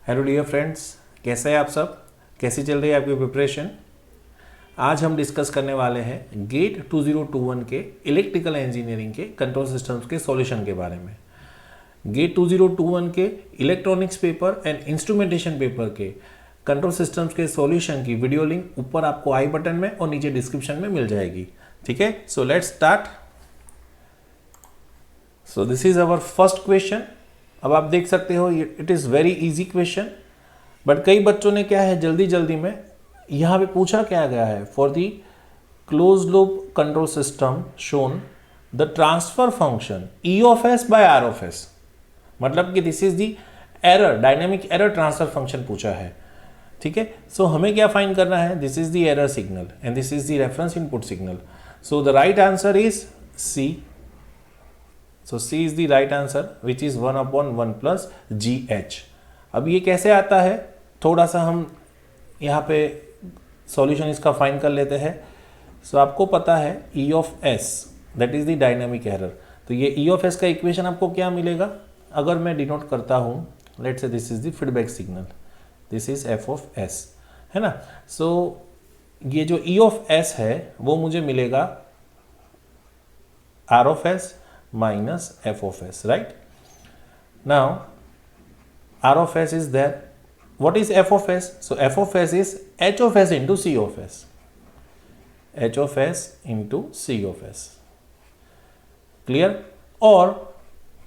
Hello dear friends, कैसे हैं आप सब? कैसी चल रही है आपकी प्रिपरेशन? आज हम डिस्कस करने वाले हैं गेट 2021 के इलेक्ट्रिकल इंजीनियरिंग के कंट्रोल सिस्टम्स के सॉल्यूशन के बारे में। गेट 2021 के electronics paper and instrumentation paper के कंट्रोल सिस्टम्स के सॉल्यूशन की वीडियो लिंक ऊपर आपको आई बटन में और नीचे डिस्क्रिप्शन में मिल जाएगी। ठीक है, so let's start. So this is our first question. अब आप देख सकते हो it is very easy question, but कई बच्चों ने क्या है जल्दी जल्दी में यहाँ पे पूछा क्या गया है, for the close loop control system shown the transfer function E of S by R of S, मतलब कि this is the error, dynamic error transfer function पूछा है। ठीक है, सो हमें क्या फाइंड करना है, this is the error signal and this is the reference input signal. So the right answer is C. So C is the right answer which is 1/1 plus GH। अब ये कैसे आता है, थोड़ा सा हम यहाँ पे सॉल्यूशन इसका फाइंड कर लेते हैं। सो आपको पता है E of S that is the dynamic error, तो ये E of S का इक्वेशन आपको क्या मिलेगा, अगर मैं डिनोट करता हूँ, let's say this is the feedback signal, this is F of S, है ना। सो ये जो E of S है वो मुझे मिलेगा R of S minus f of s, right? Now r of s is there. What is f of s? So f of s is h of s into c of s, h of s into c of s, clear? और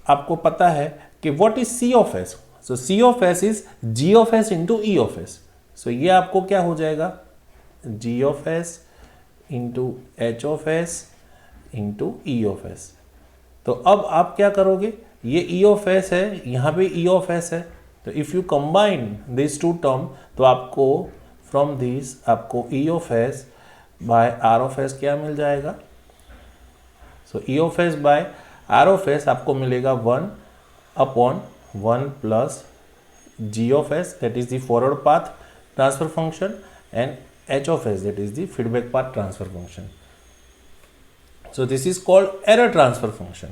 आपको पता है कि what is c of s? So c of s is g of s into e of s. So ये आपको क्या हो जाएगा, g of s into h of s into e of s। तो अब आप क्या करोगे, ये E of S है, यहाँ पे E of S है, तो if you combine this two term तो आपको फ्रॉम दिस आपको E of S by R of S क्या मिल जाएगा। So E of S by R of S आपको मिलेगा 1/1 plus G of S that is the forward path transfer function and H of S that is the feedback path transfer function. So this is called error transfer function।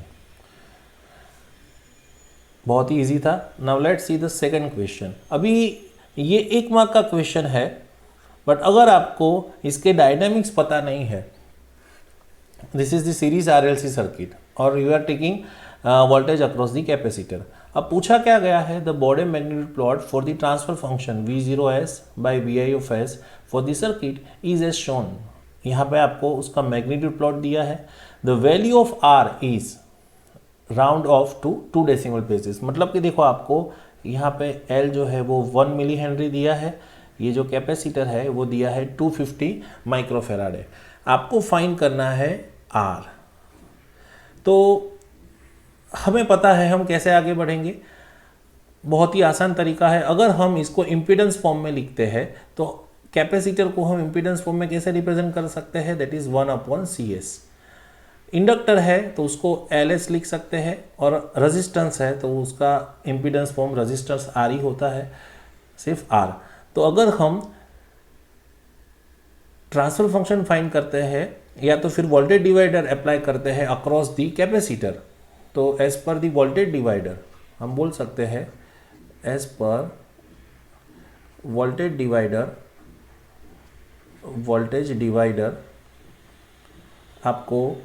बहुत ही easy था। Now let's see the second question। अभी ये 1 mark का question है, but अगर आपको इसके डायनामिक्स पता नहीं है, this is the series RLC circuit और you are taking voltage across the capacitor. अब पूछा क्या गया है, the Bode magnitude plot for the transfer function V0s by VI of S for the circuit is as shown. यहाँ पे आपको उसका मैग्नीट्यूड प्लॉट दिया है। The value of R is round off to 2 decimal places, मतलब कि देखो आपको यहाँ पे L जो है वो 1 मिली हेनरी दिया है, ये जो कैपेसिटर है वो दिया है 250 माइक्रोफेराड है। आपको फाइंड करना है R। तो हमें पता है हम कैसे आगे बढ़ेंगे, बहुत ही आसान तरीका है। अगर हम इसको इम्पीडेंस फॉर्म में लिखते हैं तो कैपेसिटर को हम इम्पीडेंस फॉर्म में कैसे रिप्रेजेंट कर सकते हैं, दैट इज 1/CS। इंडक्टर है तो उसको LS लिख सकते हैं, और रेजिस्टेंस है तो उसका इम्पीडेंस फॉर्म रेजिस्टेंस R ही होता है, सिर्फ R। तो अगर हम ट्रांसफर फंक्शन फाइंड करते हैं या तो फिर वोल्टेज डिवाइडर अप्लाई करते हैं अक्रॉस दी कैपेसिटर, तो एज पर दी वोल्टेज डिवाइडर हम बोल सकते हैं एज पर वोल्टेज डिवाइडर आपको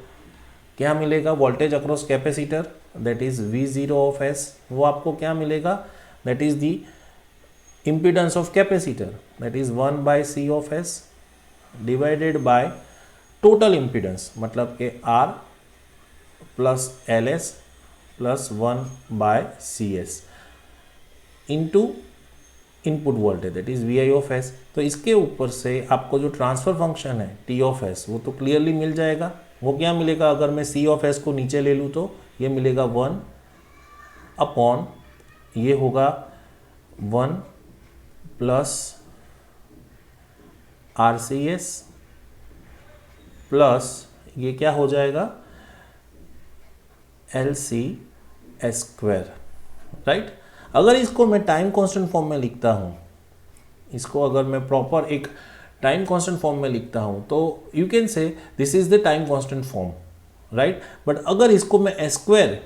क्या मिलेगा, voltage across capacitor that is V0 of S, वो आपको क्या मिलेगा, that is the impedance of capacitor that is 1/C of S divided by total impedance, मतलब कि R plus LS plus 1/CS into input voltage that is VI of S। तो इसके ऊपर से आपको जो ट्रांसफर फंक्शन है T of S वो तो क्लियरली मिल जाएगा। वो क्या मिलेगा, अगर मैं C of S को नीचे ले लूँ तो ये मिलेगा 1/, ये होगा 1 प्लस RCS प्लस ये क्या हो जाएगा LCS², राइट। अगर इसको मैं टाइम कांस्टेंट फॉर्म में लिखता हूँ, इसको अगर मैं प्रॉपर एक टाइम कांस्टेंट फॉर्म में लिखता हूँ तो you can say this is the time constant form, right. But अगर इसको मैं S²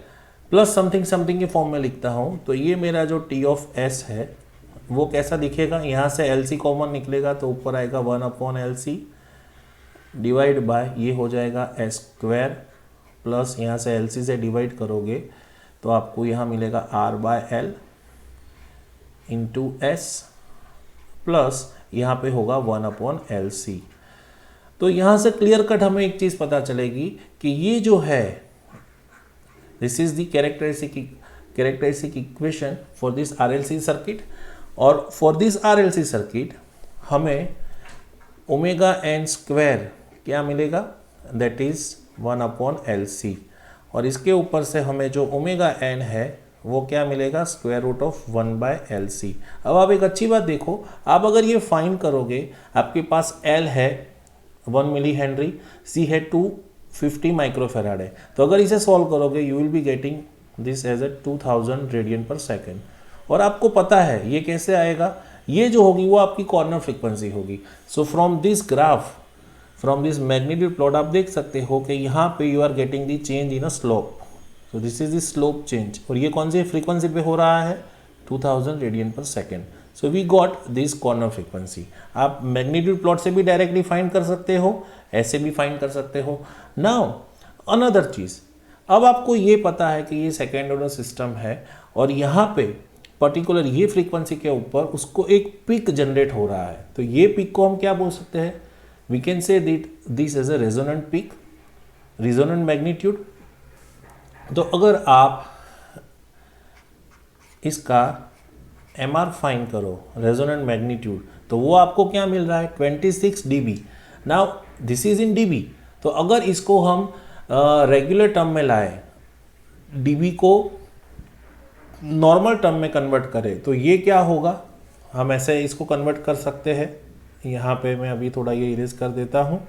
प्लस समथिंग समथिंग के फॉर्म में लिखता हूँ तो ये मेरा जो T of S है वो कैसा दिखेगा, यहाँ से LC कॉमन निकलेगा तो ऊपर आएगा 1/LC डिवाइड बाय ये हो जाएगा S² प्लस यहाँ से LC से डिवाइड करोगे तो आपको यहाँ मिलेगा R/L इंटू S प्लस यहाँ पे होगा 1/LC। तो यहाँ से क्लियर कट हमें एक चीज़ पता चलेगी कि ये जो है this is the characteristic equation for this RLC circuit, और फॉर दिस RLC सर्किट हमें ω_n² क्या मिलेगा, दैट इज 1/LC, और इसके ऊपर से हमें जो ω_n है वो क्या मिलेगा, √1/LC। अब आप एक अच्छी बात देखो, आप अगर ये फाइंड करोगे, आपके पास L है 1 मिली हेनरी, C है 250 माइक्रोफेराड है, तो अगर इसे सॉल्व करोगे you will be getting this as a 2000 radian per second. और आपको पता है ये कैसे आएगा, ये जो होगी वो आपकी कॉर्नर फ्रीक्वेंसी होगी। So from this graph, from this magnitude plot आप देख सकते हो कि यहाँ पे you are getting the change in a slope. So this is the slope change, और ये कौन सी फ्रीक्वेंसी पे हो रहा है, 2000 radian per second. So we got this corner frequency. आप मैग्नीट्यूड प्लॉट से भी डायरेक्टली फाइंड कर सकते हो, ऐसे भी फाइंड कर सकते हो। नाउ अनदर चीज़, अब आपको ये पता है कि ये सेकेंड ऑर्डर सिस्टम है और यहाँ पे पर्टिकुलर ये फ्रीक्वेंसी के ऊपर उसको एक पिक जनरेट हो रहा है, तो ये पिक को हम क्या बोल सकते हैं, we can say this as a resonant peak, resonant magnitude. तो अगर आप इसका MR फाइंड करो, रेजोनेंट मैग्नीट्यूड, तो वो आपको क्या मिल रहा है, 26 dB। Now this is in dB, तो अगर इसको हम रेगुलर टर्म में लाए, dB को नॉर्मल टर्म में कन्वर्ट करें, तो ये क्या होगा, हम ऐसे इसको कन्वर्ट कर सकते हैं। यहाँ पे मैं अभी थोड़ा ये इरेज कर देता हूँ,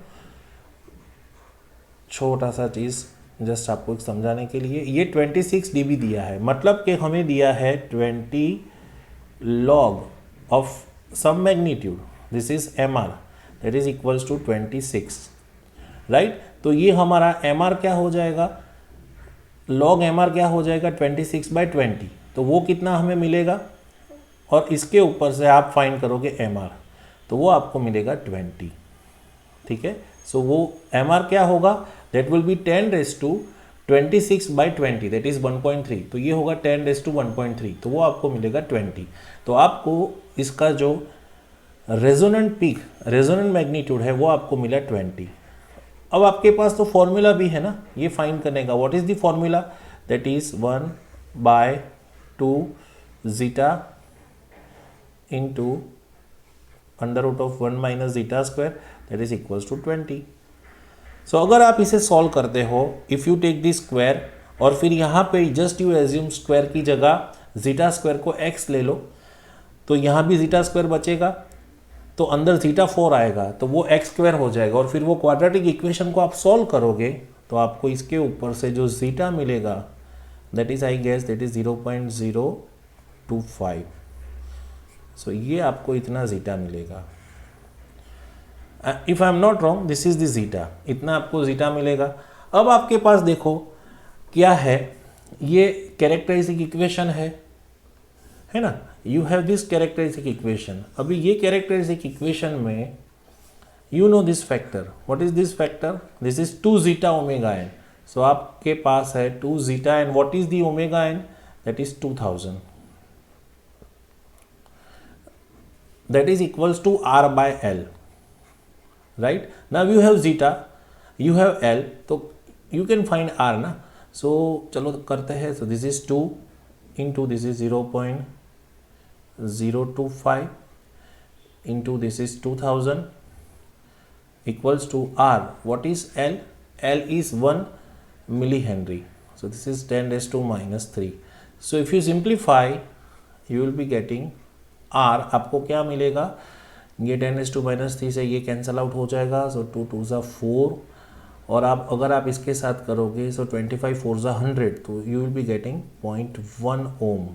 छोटा सा चीज़ जस्ट आपको समझाने के लिए। ये 26 dB दिया है, मतलब कि हमें दिया है 20 log of some magnitude, this is MR, that is equals to 26, right. तो ये हमारा MR क्या हो जाएगा, log MR क्या हो जाएगा, 26/20, तो वो कितना हमें मिलेगा, और इसके ऊपर से आप फाइंड करोगे MR, तो वो आपको मिलेगा 20, ठीक है। सो वो MR क्या होगा, that will B 10⁻26/20, that is 1.3, तो ये होगा 10⁻1.3, तो वो आपको मिलेगा 20। तो आपको इसका जो रेजोनेंट पीक, रेजोनेंट मैग्नीट्यूड है वो आपको मिला 20। अब आपके पास तो फॉर्मूला भी है ना ये फाइंड करने का, what is the formula, that is 1/2 zeta into √1 - zeta², that is equals to 20। So अगर आप इसे सॉल्व करते हो, if you take this square और फिर यहाँ पे जस्ट यू एज्यूम स्क्वायर की जगह zeta² को x ले लो, तो यहाँ भी zeta² बचेगा, तो अंदर zeta4 आएगा, तो वो x² हो जाएगा, और फिर वो क्वाड्रेटिक इक्वेशन को आप सॉल्व करोगे तो आपको इसके ऊपर से जो zeta मिलेगा, that is I guess that is 0.025। So ये आपको इतना zeta मिलेगा, if I am not wrong this is the zeta, इतना आपको zeta मिलेगा। अब आपके पास देखो क्या है, ये कैरेक्टरिस्टिक इक्वेशन है ना, you have this characteristic equation. अभी ये कैरेक्टरिस्टिक इक्वेशन में you know this factor, what is this factor, this is 2 zeta ω_n। So आपके पास है 2 zeta, and what is the ω_n, that is 2000, that is equals to R/L, right. Now you have zeta, you have L, तो you can find R ना। So चलो करते हैं। So this is 2 into this is 0.025 into this is 2000 equals to R, what is L, L is 1 milli Henry, so this is 10⁻⁻3। so if you simplify you will be getting R, आपको क्या मिलेगा, ये 10⁻³ से ये cancel out हो जाएगा, सो 2 2 ज़ा 4, और आप अगर आप इसके साथ करोगे सो 25 4 ज़ा 100, तो you will be getting 0.1 ohm।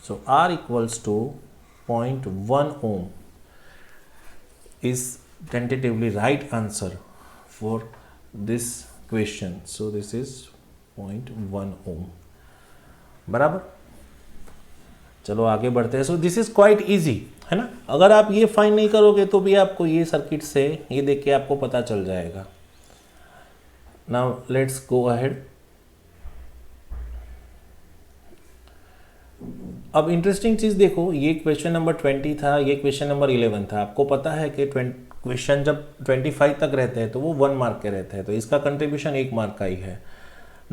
So R equals to 0.1 ohm is tentatively right answer for this question, so this is 0.1 ohm, बराबर। चलो आगे बढ़ते हैं। So this is quite easy, है ना। अगर आप ये फाइंड नहीं करोगे तो भी आपको ये सर्किट से ये देख के आपको पता चल जाएगा। Now let's go ahead. अब इंटरेस्टिंग चीज़ देखो, ये क्वेश्चन नंबर 20 था, ये क्वेश्चन नंबर 11 था। आपको पता है कि क्वेश्चन जब 25 तक रहते हैं तो वो 1 मार्क के रहते हैं, तो इसका कंट्रीब्यूशन 1 मार्क का ही है।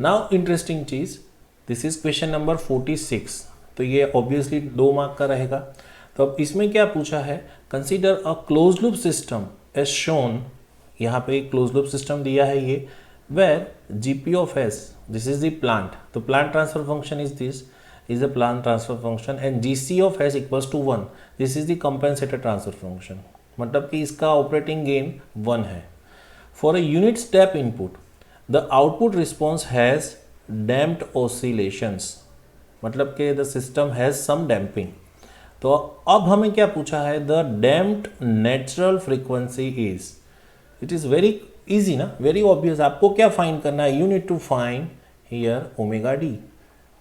Now interesting cheese, this is question number 46, तो ये ऑब्वियसली 2 मार्क का रहेगा। तो अब इसमें क्या पूछा है, consider a close loop system as shown, यहाँ पे एक क्लोज लूप सिस्टम दिया है ये, where GP of S, this is the plant, तो plant transfer function is this is a plant transfer function and gc of s equals to 1, this is the compensator transfer function, मतलब कि इसका operating gain 1 है। For a unit step input the output response has damped oscillations, मतलब कि the system has some damping. तो अब हमें क्या पूछा है, the damped natural frequency is, it is very easy ना, वेरी ऑब्वियस। आपको क्या फाइंड करना है, you need to find here omega D,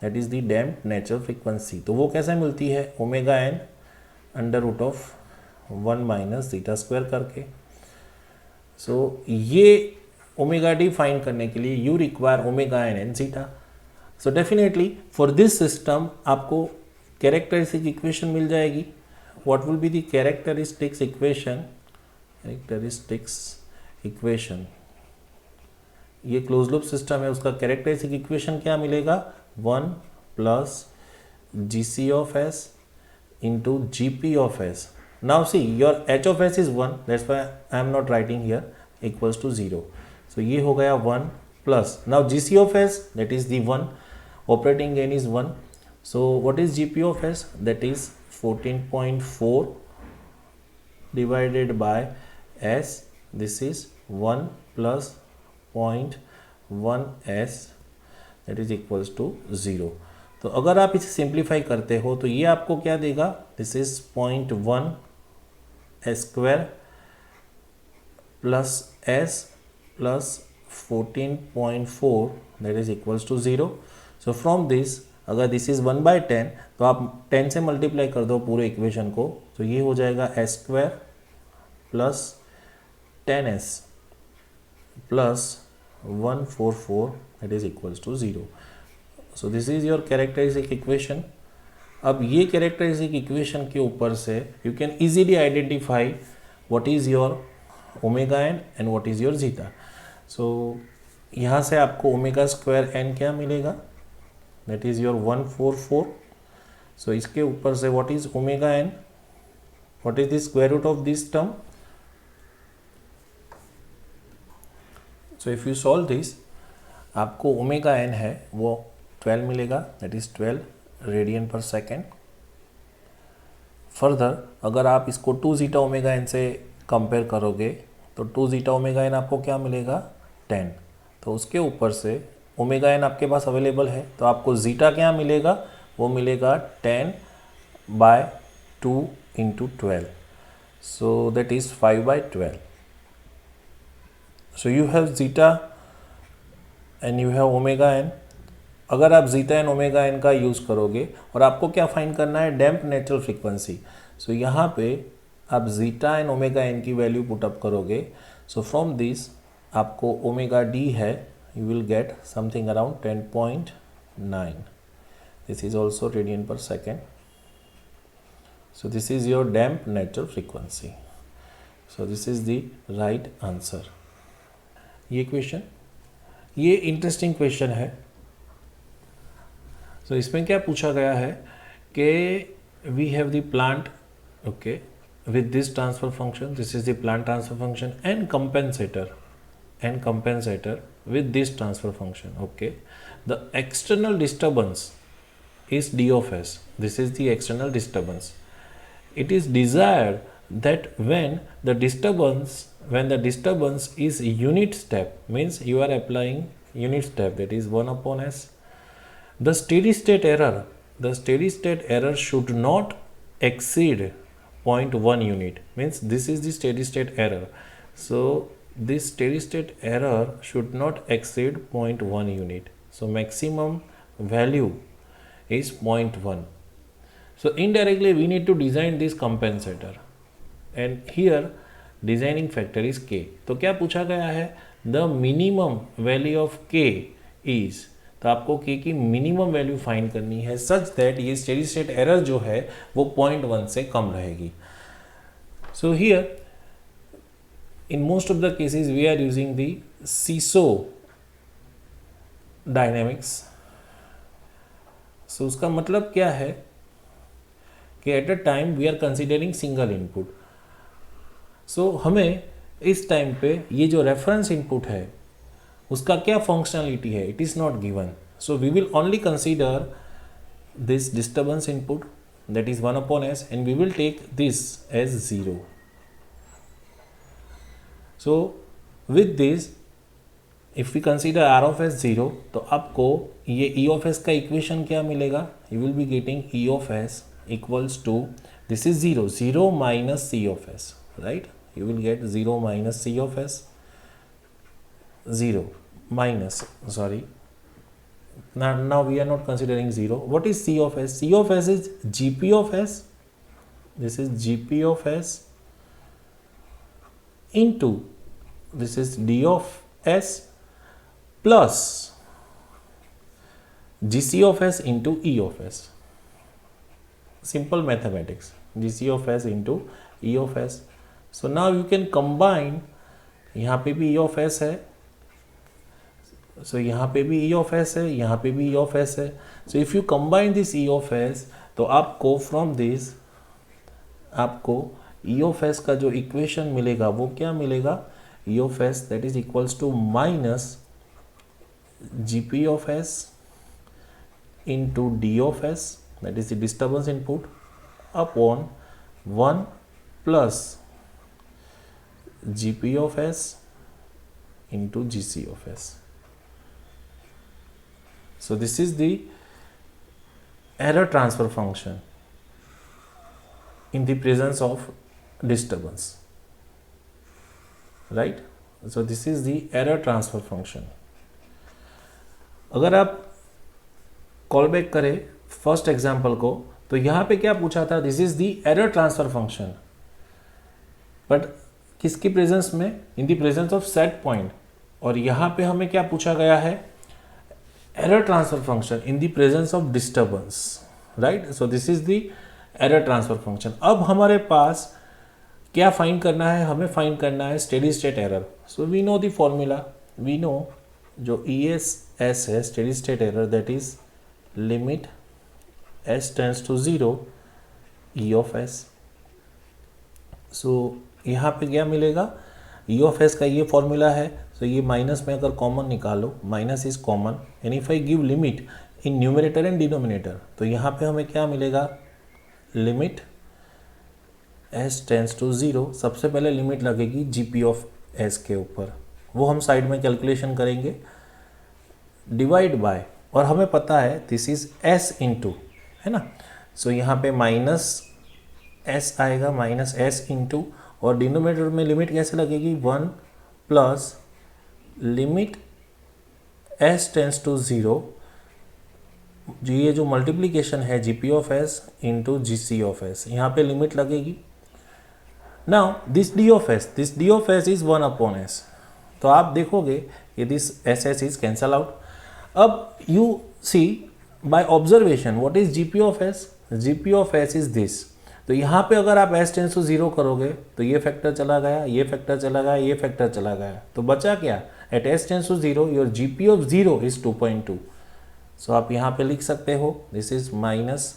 that is the damped natural frequency. तो वो कैसे मिलती है, omega N under root of 1 minus zeta square करके। सो ये ओमेगा डी फाइंड करने के लिए you require omega N and zeta. So definitely for this system आपको कैरेक्टरिस्टिक इक्वेशन मिल जाएगी। What will be the characteristics equation, characteristics equation, ये close loop system है, उसका कैरेक्टरिस्टिक इक्वेशन क्या मिलेगा, 1 plus gc of s into gp of s. Now see your h of s is 1, that's why I am not writing here equals to 0. So ये हो गया 1 plus, now gc of s that is the 1, operating gain is 1. So what is gp of s, that is 14.4 divided by s, this is 1 plus 0.1 s, that is equals to 0। तो अगर आप इसे simplify करते हो तो ये आपको क्या देगा, this is 0.1 S square plus S plus 14.4 that is equals to 0। So from this, अगर दिस इज 1/10 तो आप 10 से मल्टीप्लाई कर दो पूरे इक्वेशन को, तो ये हो जाएगा S square plus 10s plus 144 that is equals to 0. So this is your characteristic equation. अब ये characteristic equation के ऊपर से you can easily identify what is your omega n and what is your zeta. So यहाँ से आपको omega square n क्या मिलेगा, that is your 144. So इसके ऊपर से what is omega n, what is the square root of this term. So if you solve this, आपको omega N है वो 12 मिलेगा, that is 12 radian per second. Further अगर आप इसको 2 जीटा ओमेगा एन से कंपेयर करोगे तो 2 जीटा ओमेगा एन आपको क्या मिलेगा, 10। तो उसके ऊपर से ओमेगा एन आपके पास अवेलेबल है, तो आपको जीटा क्या मिलेगा, वो मिलेगा 10/2 into 12, so that is 5/12। So you have zeta and you have omega N. अगर आप जीटा एन ओमेगा एन का यूज़ करोगे और आपको क्या फाइंड करना है, डैम्प नेचुरल फ्रीक्वेंसी। सो यहाँ पे आप जीटा एन ओमेगा एन की वैल्यू पुटअप करोगे, सो फ्रॉम दिस आपको ओमेगा डी है, you will get something around 10.9, this is also radian per second. So this is your damped natural frequency. So this is the right answer. ये question, ये interesting question है। So इसमें क्या पूछा गया है कि we have the plant, okay, with this transfer function, this is the plant transfer function and compensator with this transfer function, okay. The external disturbance is d of s, this is the external disturbance. It is desired that when the disturbance is unit step, means you are applying unit step, that is 1 upon s, the steady state error should not exceed 0.1 unit, means this is the steady state error. So this steady state error should not exceed 0.1 unit. So maximum value is 0.1. So indirectly we need to design this compensator and here designing factor is k. तो क्या पूछा गया है, the minimum value of k is, तो आपको k की minimum value find करनी है सच दैट ये स्टेडी स्टेट एरर जो है वो 0.1 से कम रहेगी. So here in most of the cases we are using the seesaw dynamics. So उसका मतलब क्या है कि at a time we are considering single input. So हमें इस टाइम पे ये जो रेफरेंस इनपुट है उसका क्या फंक्शनलिटी है, it is not given. So we will only consider this disturbance input that is 1 upon s and we will take this as 0. So with this if we consider r of s 0 तो आपको ये e of s का equation क्या मिलेगा, you will be getting e of s equals to, this is 0 minus c of s, right? You will get 0 minus c of s, 0 minus, sorry, now we are not considering 0. What is c of s? C of s is gp of s, this is gp of s into this is d of s plus gc of s into e of s. Simple mathematics, gc of s into e of s. So now you can combine, यहाँ पे भी e of s है, so यहाँ पे भी e of s है, यहाँ पे भी e of s है. So if you combine this e of s तो आपको from this आपको e of s का जो इक्वेशन मिलेगा वो क्या मिलेगा, e of s that is equals to minus gp of s into d of s, that is the disturbance input, upon 1 plus gp of s into gc of s. So this is the error transfer function in the presence of disturbance, right? So this is the error transfer function. अगर आप call back करें first example को तो यहाँ पे क्या पूछा था, this is the error transfer function, but किसकी प्रेजेंस में, in the presence of set point, और यहाँ पे हमें क्या पूछा गया है, error transfer function in the presence of disturbance, right? So this is the error transfer function. अब हमारे पास क्या फाइंड करना है, हमें फाइंड करना है steady state error. So we know the formula, we know जो ESS है steady state error, that is limit s tends to 0 e of s. सो यहाँ पे क्या मिलेगा, e of s का ये फॉर्मूला है. सो ये माइनस में अगर कॉमन निकालो, minus is common, and if I give limit in numerator and denominator तो यहाँ पे हमें क्या मिलेगा, लिमिट s टेंड्स टू 0. सबसे पहले लिमिट लगेगी gp ऑफ s के ऊपर, वो हम साइड में कैलकुलेशन करेंगे, डिवाइड बाय, और हमें पता है दिस इज s इंटू, है ना. सो यहाँ पे माइनस s आएगा, माइनस s इंटू, और डिनोमिनेटर में लिमिट कैसे लगेगी, 1 plus limit s tends to 0, जो ये जो मल्टीप्लीकेशन है gp of s into gc of s, यहाँ पे लिमिट लगेगी. Now this d of s is 1 upon s, तो आप देखोगे कि this ss is cancel out. अब you see by observation what is gp of s, gp of s is this. तो यहाँ पे अगर आप s टेंड्स टू 0 करोगे तो ये फैक्टर चला गया, ये फैक्टर चला गया, ये फैक्टर चला गया, तो बचा क्या, at s tends to 0 your gp of 0 is 2.2. So आप यहाँ पे लिख सकते हो दिस इज माइनस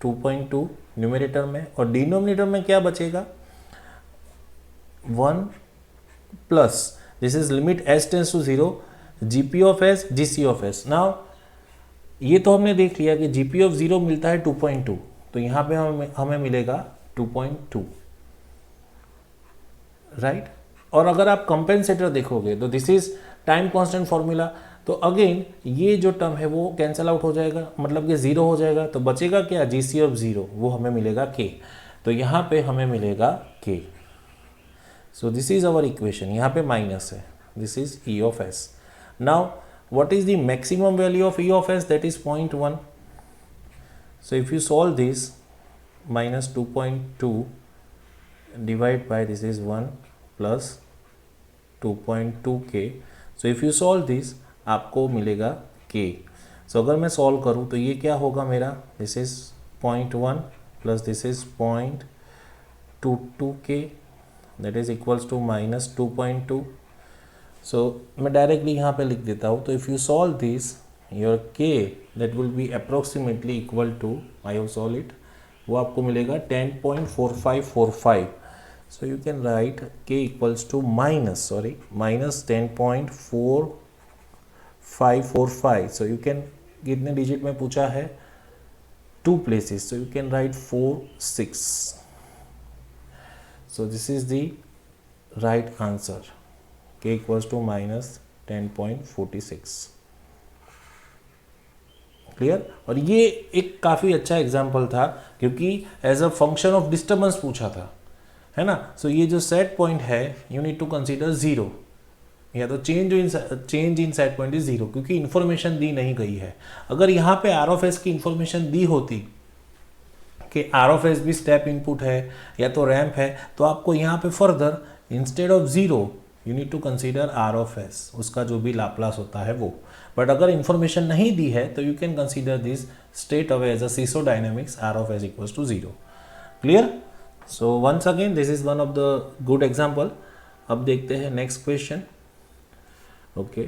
2.2 न्यूमरेटर में, और डिनोमिनेटर में क्या बचेगा, 1 plus this is limit s tends to 0 gp of s gc of s. Now ये तो हमने देख लिया कि gp ऑफ 0 मिलता है 2.2, तो यहाँ पे हमें मिलेगा 2.2, राइट. और अगर आप कंपेंसेटर देखोगे तो this is time constant formula, तो अगेन ये जो टर्म है वो कैंसल आउट हो जाएगा, मतलब कि 0 हो जाएगा, तो बचेगा क्या, gc ऑफ 0, वो हमें मिलेगा k. तो यहाँ पे हमें मिलेगा k. So this is our equation, यहाँ पे माइनस है, this is e of s. Now what is the maximum value of e of s, that is 0.1. so if you solve this minus 2.2 divide by this is 1 plus 2.2k. So if you solve this आपको मिलेगा k. सो अगर मैं solve करूँ तो ये क्या होगा मेरा, this is 0.1 plus this is 0.22k that is equals to minus 2.2. So मैं डायरेक्टली यहाँ पे लिख देता हूँ. तो if you solve this your k that will be approximately equal to, I have solve it, वो आपको मिलेगा 10.4545. So you can write k equals to minus 10.4545. So you can, कितने डिजिट में पूछा है, 2 places. So you can write 4 6. So this is the right answer. K equals to minus 10.46. Clear. और ये एक काफ़ी अच्छा एग्जाम्पल था क्योंकि as a function of disturbance पूछा था, है ना. सो ये जो सेट पॉइंट है you need to consider zero, या तो change in set point is zero, क्योंकि इन्फॉर्मेशन दी नहीं गई है. अगर यहाँ पे आर ऑफ एस की इन्फॉर्मेशन दी होती कि आर ऑफ एस भी स्टेप इनपुट है या तो रैम्प है, तो आपको यहाँ पे further instead of zero you need to consider R of S, उसका जो भी लाप्लास होता है वो. बट अगर इन्फॉर्मेशन नहीं दी है तो you can consider this state away as a SISO dynamics R of S equals to zero. Clear. So once again this is one of the good example. अब देखते हैं नेक्स्ट क्वेश्चन. ओके,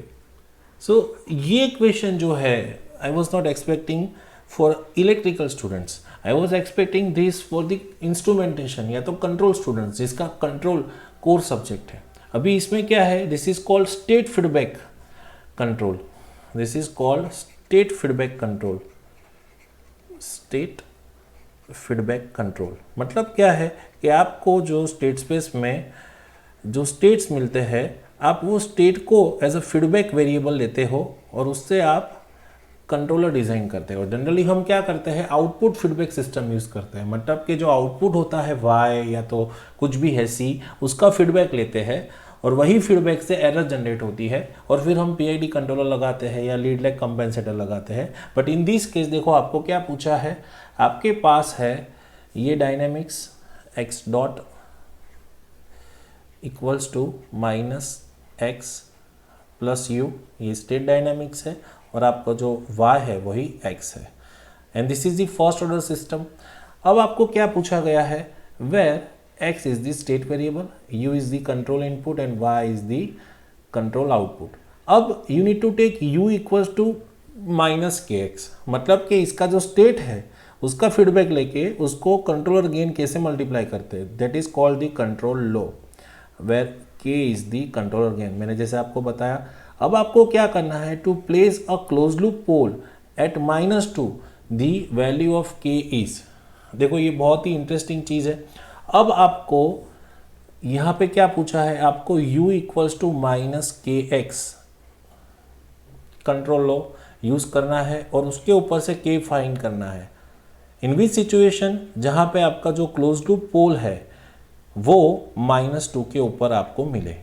सो ये question जो है I was not expecting for electrical students, I was expecting this for the instrumentation या तो control students जिसका control core subject है. अभी इसमें क्या है, this is called state feedback control. This is called state feedback control. State feedback control मतलब क्या है कि आपको जो स्टेट स्पेस में जो स्टेट्स मिलते हैं, आप वो स्टेट को एज अ फीडबैक वेरिएबल लेते हो और उससे आप कंट्रोलर डिज़ाइन करते हो. जनरली हम क्या करते हैं, आउटपुट फीडबैक सिस्टम यूज़ करते हैं. मतलब कि जो आउटपुट होता है y या तो कुछ भी है c, उसका फीडबैक लेते हैं और वही फीडबैक से एरर जनरेट होती है और फिर हम PID कंट्रोलर लगाते हैं या लीड लैग कंपेंसेटर लगाते हैं. बट इन दिस केस देखो आपको क्या पूछा है, आपके पास है ये dynamics x dot equals to minus x plus u, ये स्टेट डायनेमिक्स है और आपका जो y है वही x है. And this is the first order system. अब आपको क्या पूछा गया है, where x is the state variable, u is the control input and y is the control output. अब you need to take u equals to minus kx, मतलब कि इसका जो स्टेट है उसका फीडबैक लेके उसको कंट्रोलर गेन कैसे मल्टीप्लाई करते हैं, that is called the control law, where k is the controller gain. मैंने जैसे आपको बताया. अब आपको क्या करना है, to place a close loop pole at -2 the value of k is. देखो ये बहुत ही इंटरेस्टिंग चीज़ है. अब आपको यहाँ पे क्या पूछा है, आपको u equals to minus k x control law use करना है और उसके ऊपर से k फाइंड करना है. इन विच सिचुएशन, जहाँ पे आपका जो क्लोज लूप पोल है वो -2 के ऊपर आपको मिले.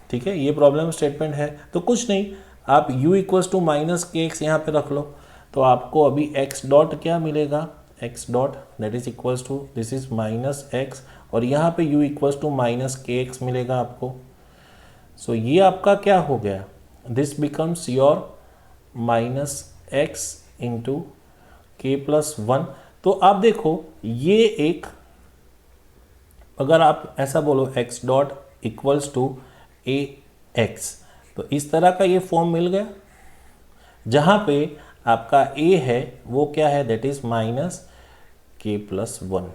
ठीक है, ये प्रॉब्लम स्टेटमेंट है. तो कुछ नहीं, आप u equals to minus k x यहाँ पे रख लो. तो आपको अभी x डॉट क्या मिलेगा, x dot that is equals to this is minus x और यहाँ पे u equals to minus k x मिलेगा आपको. सो ये आपका क्या हो गया, this becomes your minus x into k plus 1. तो आप देखो ये एक, अगर आप ऐसा बोलो x dot equals to A x, तो इस तरह का ये फॉर्म मिल गया जहाँ पे आपका a है वो क्या है, that is minus k plus 1.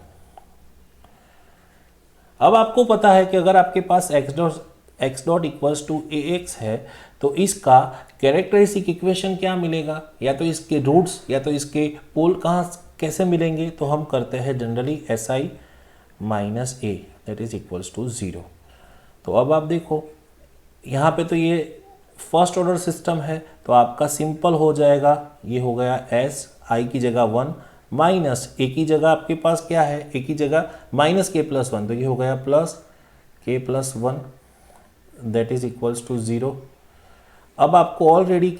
अब आपको पता है कि अगर आपके पास x dot equals to A x है तो इसका कैरेक्टरिस्टिक इक्वेशन क्या मिलेगा, या तो इसके रूट्स या तो इसके पोल कहाँ कैसे मिलेंगे. तो हम करते हैं generally SI minus A that is equals to 0. तो अब आप देखो यहाँ पे तो ये फर्स्ट ऑर्डर सिस्टम है तो आपका सिंपल हो जाएगा. ये हो गया S, I की जगह 1 माइनस A की जगह आपके पास क्या है, A की जगह माइनस के प्लस 1, तो ये हो गया plus k plus 1 that is equals to 0. अब आपको ऑलरेडी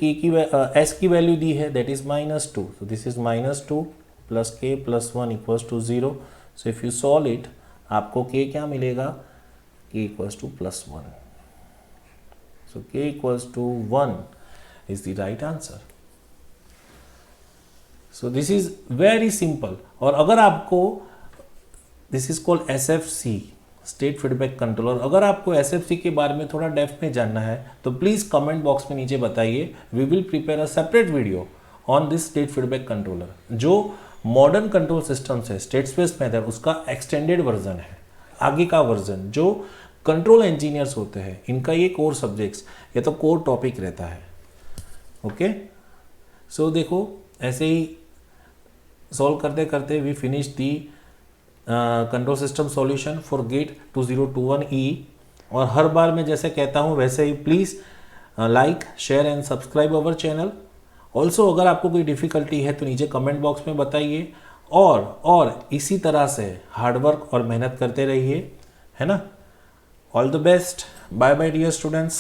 S की वैल्यू दी है दैट इज -2, तो this is -2 plus k plus 1 equals to 0. So if you solve it आपको के क्या मिलेगा, के equals two plus 1. So k equals to 1 is the right answer. So this is very simple. और अगर आपको this is called SFC, state feedback controller. अगर आपको SFC के बारे में थोड़ा डेप्थ में जानना है तो प्लीज़ कमेंट बॉक्स में नीचे बताइए. We will prepare a separate video on this state feedback controller. जो मॉडर्न कंट्रोल सिस्टम्स है स्टेट स्पेस मेथड, उसका एक्सटेंडेड वर्जन है, आगे का वर्जन. जो कंट्रोल इंजीनियर्स होते हैं इनका ये कोर सब्जेक्ट्स, ये तो कोर टॉपिक रहता है. ओके, सो देखो ऐसे ही सॉल्व करते करते we finish the control system solution for GATE 2021E. और हर बार मैं जैसे कहता हूँ वैसे ही please like share and subscribe our channel. Also अगर आपको कोई डिफ़िकल्टी है तो नीचे कमेंट बॉक्स में बताइए. और इसी तरह से हार्डवर्क और मेहनत करते रहिए, है ना. All the best. Bye bye dear students.